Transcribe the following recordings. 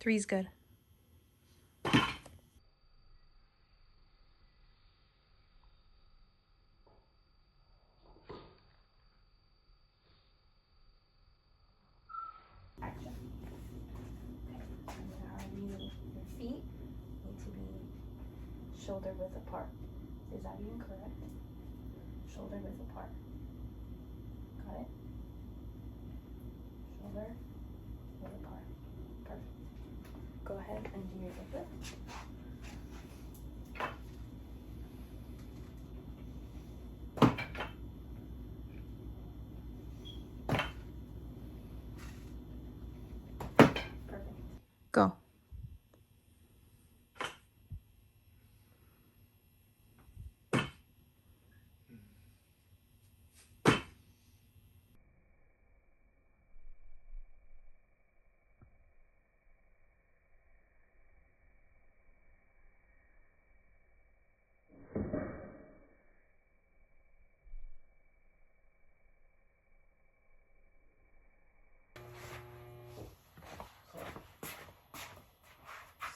Three's good. Action. Okay, and now your feet need to be shoulder width apart. Is that even correct? Shoulder width apart. Got it? Shoulder width apart. Perfect. Go ahead and do your deadlift. Perfect. Go.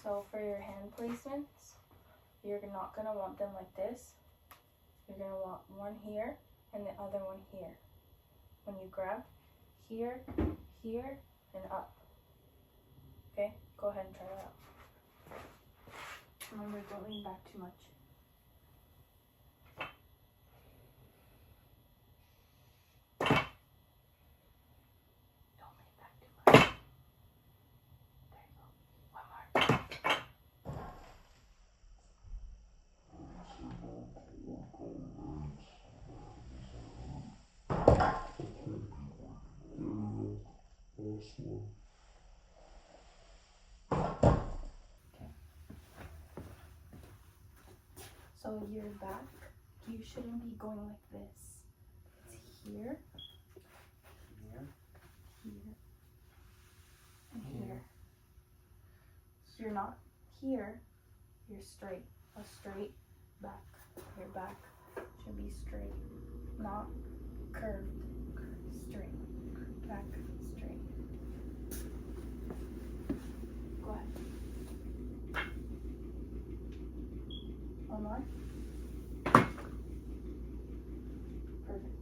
So for your hand placements, you're not going to want them like this. You're going to want one here and the other one here. When you grab, here, here, and up. Okay? Go ahead and try that out. Remember, don't lean back too much. Don't lean back too much. There you go. One more. So your back, you shouldn't be going like this. It's here, here, and here. So you're not here, you're straight. A straight back. Your back should be straight, not curved. Straight. Back, straight. Go ahead. One more. Perfect.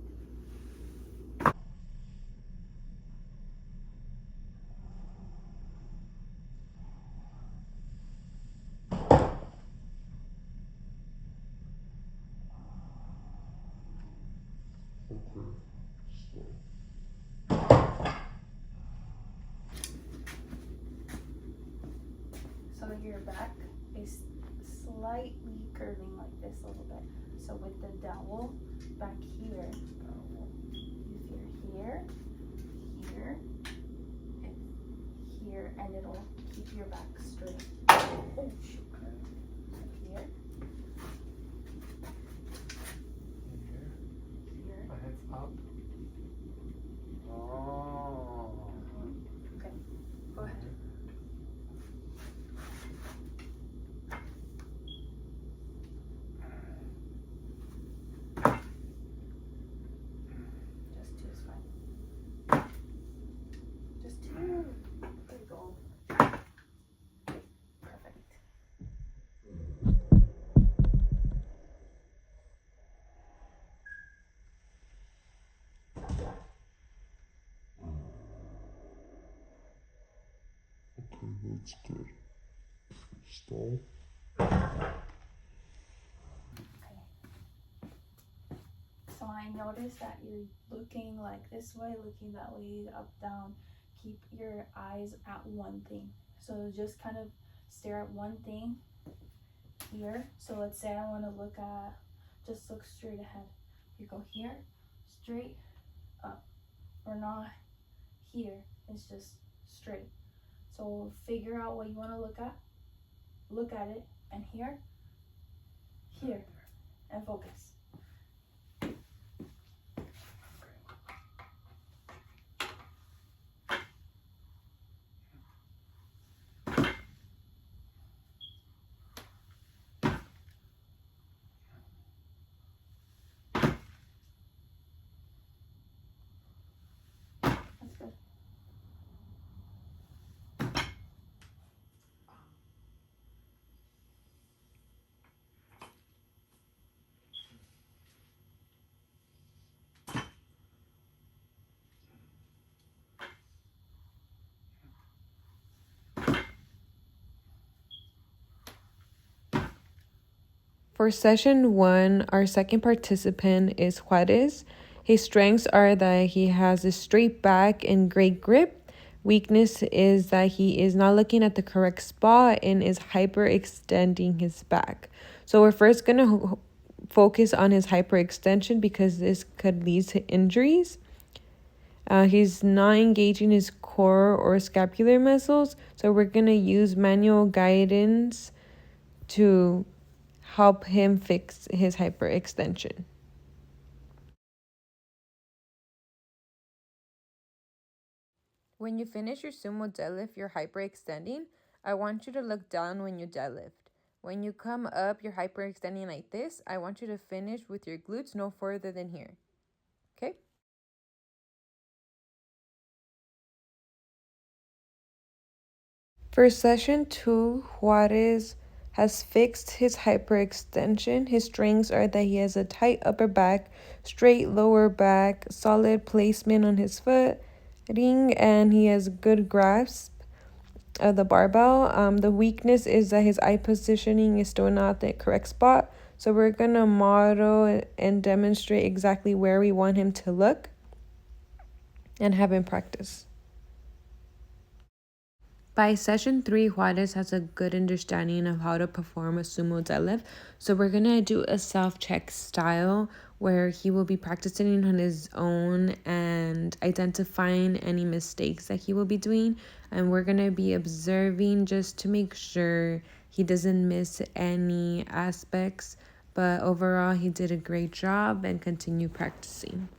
So your back is slightly curving like this a little bit. So with the dowel back here, use your here, and here, and it'll keep your back straight. Oh shoot. Here. Here. My head's up. Oh. Okay. Go ahead. Just two is fine. Just two. There you go. Perfect. Okay, that's good. Stall. Okay. So I noticed that you're looking like this way, looking that way, up, down. Keep your eyes at one thing. So just kind of stare at one thing here. So let's say I want to look at, just look straight ahead. You go here, straight, up. Or not here, it's just straight. So figure out what you want to look at it, and here, and focus. That's good. For session 1, our second participant is Juarez. His strengths are that he has a straight back and great grip. Weakness is that he is not looking at the correct spot and is hyperextending his back. So we're first going to focus on his hyperextension because this could lead to injuries. He's not engaging his core or scapular muscles, so we're going to use manual guidance to help him fix his hyperextension. When you finish your sumo deadlift, you're hyperextending. I want you to look down when you deadlift. When you come up, you're hyperextending like this. I want you to finish with your glutes no further than here. Okay? For session 2, Juarez has fixed his hyperextension. His strengths are that he has a tight upper back, straight lower back, solid placement on his footing, and he has good grasp of the barbell. The weakness is that his eye positioning is still not the correct spot. So we're going to model and demonstrate exactly where we want him to look and have him practice. By session 3, Juarez has a good understanding of how to perform a sumo deadlift. So we're going to do a self-check style where he will be practicing on his own and identifying any mistakes that he will be doing. And we're going to be observing just to make sure he doesn't miss any aspects. But overall, he did a great job and continue practicing.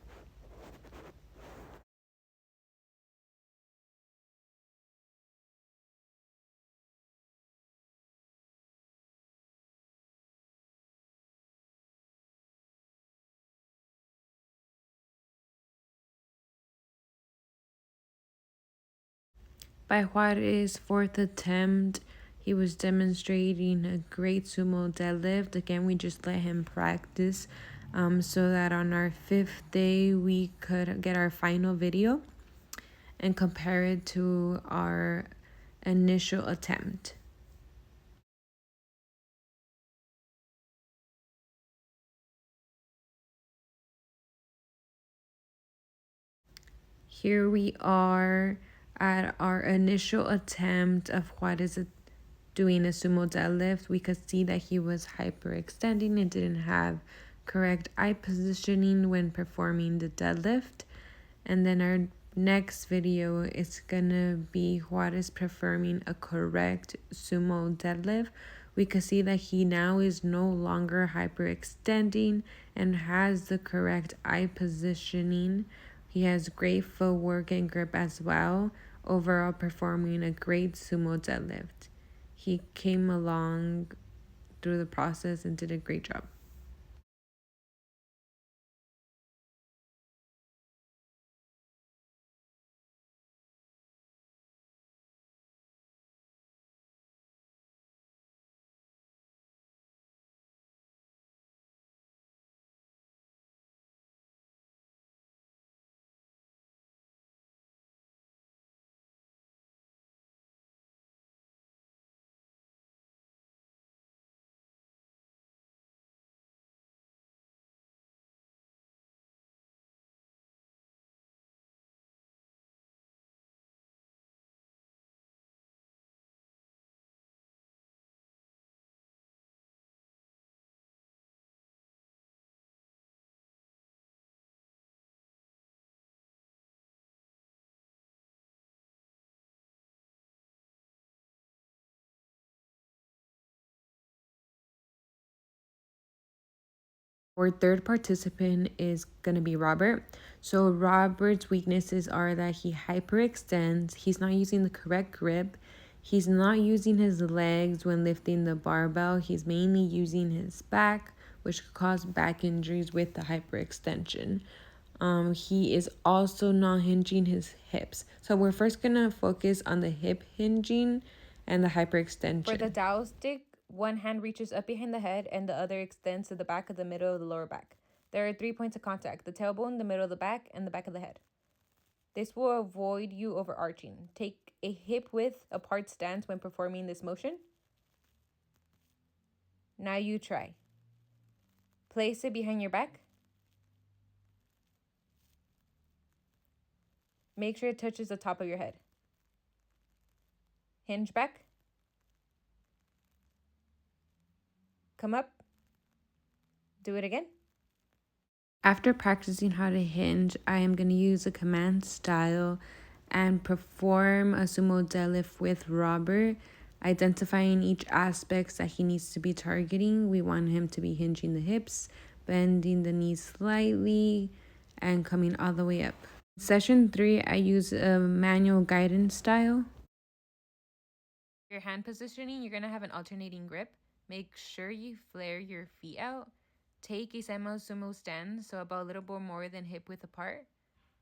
By Juarez's fourth attempt, he was demonstrating a great sumo deadlift. Again, we just let him practice so that on our 5th day, we could get our final video and compare it to our initial attempt. Here we are at our initial attempt of Juarez doing a sumo deadlift. We could see that he was hyperextending and didn't have correct eye positioning when performing the deadlift. And then our next video is gonna be Juarez performing a correct sumo deadlift. We could see that he now is no longer hyperextending and has the correct eye positioning. He has great footwork and grip as well, overall performing a great sumo deadlift. He came along through the process and did a great job. Our third participant is going to be Robert. So Robert's weaknesses are that he hyperextends, he's not using the correct grip, he's not using his legs when lifting the barbell, he's mainly using his back, which could cause back injuries with the hyperextension. He is also not hinging his hips. So we're first going to focus on the hip hinging and the hyperextension. For the Dao stick, one hand reaches up behind the head and the other extends to the back of the middle of the lower back. There are 3 points of contact: the tailbone, the middle of the back, and the back of the head. This will avoid you overarching. Take a hip width apart stance when performing this motion. Now you try. Place it behind your back. Make sure it touches the top of your head. Hinge back. Come up. Do it again. After practicing how to hinge, I am going to use a command style and perform a sumo deadlift with Robert, identifying each aspects that he needs to be targeting. We want him to be hinging the hips, bending the knees slightly, and coming all the way up. Session 3, I use a manual guidance style. Your hand positioning, you're going to have an alternating grip. Make sure you flare your feet out. Take a semi-sumo stand, so about a little bit more than hip width apart.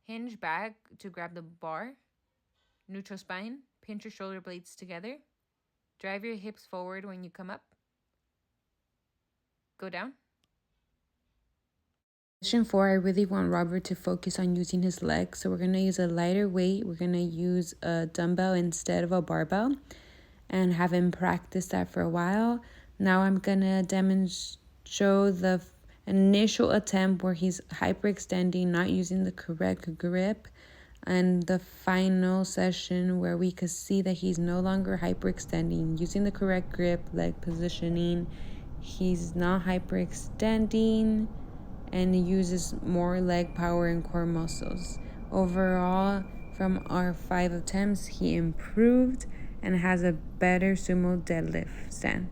Hinge back to grab the bar. Neutral spine. Pinch your shoulder blades together. Drive your hips forward when you come up. Go down. Position 4, I really want Robert to focus on using his legs, so we're going to use a lighter weight. We're going to use a dumbbell instead of a barbell and have him practice that for a while. Now I'm going to show the initial attempt where he's hyperextending, not using the correct grip, and the final session where we could see that he's no longer hyperextending, using the correct grip, leg positioning. He's not hyperextending and uses more leg power and core muscles. Overall, from our 5 attempts, he improved and has a better sumo deadlift stand.